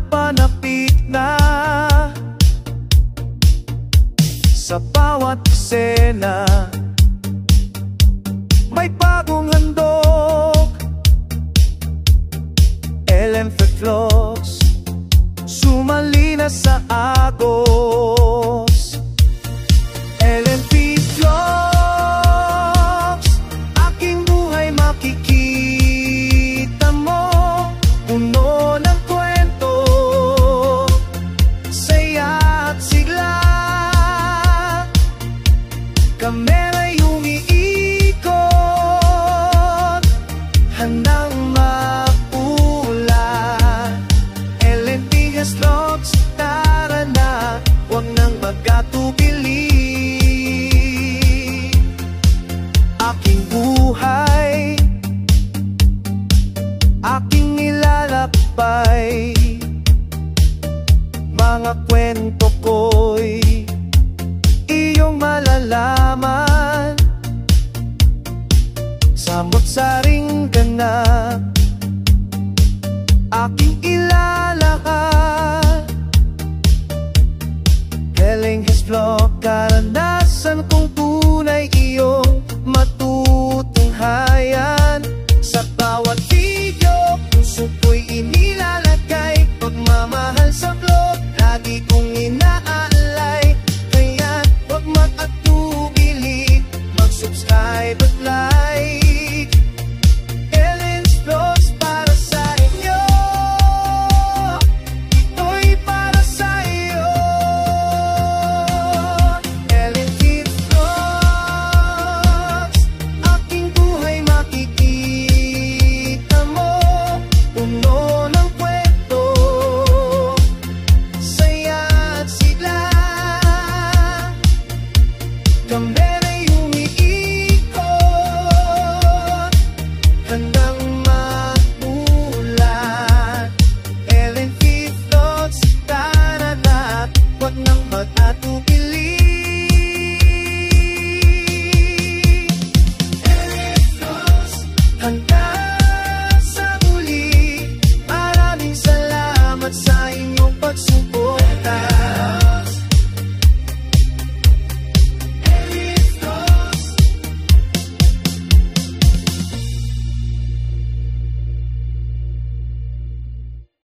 napanapit na. Sa bawat eksena may bagong handog. Ellen Fitlogs sumali na sa agos. Ellen Fitlogs, aking buhay makikita mo. Puno ng kwento, saya at sigla. Kamera'y umiikot, handang mapula. Ellen Fitlogs, tara na, huwag nang magkatubili. Aking buhay, aking nilalakbay. Mga kwento ko'y iyong malalaman. Samot-saring ganap aking ilalahad. Ellen Fitlogs, karanasan kong tunay iyong matutunghayan. Sa bawat video, puso ko'y inilalagay. Pagmamahal sa vlog, lagi kong inaalay. Kaya huwag mag-atubili, mag-subscribe at like. Ellen Fitlogs, para sa inyo, ito'y para sa iyo. Ellen Fitlogs, aking buhay makikita mo. Puno ng kwento, saya at sigla. Kamera'y umiikot, handang mamulat. Ellen Fitlogs, tara na, huwag nang mag-atubili. Ellen Fitlogs, hanggang sa muli. Maraming salamat sa inyong pagsubok.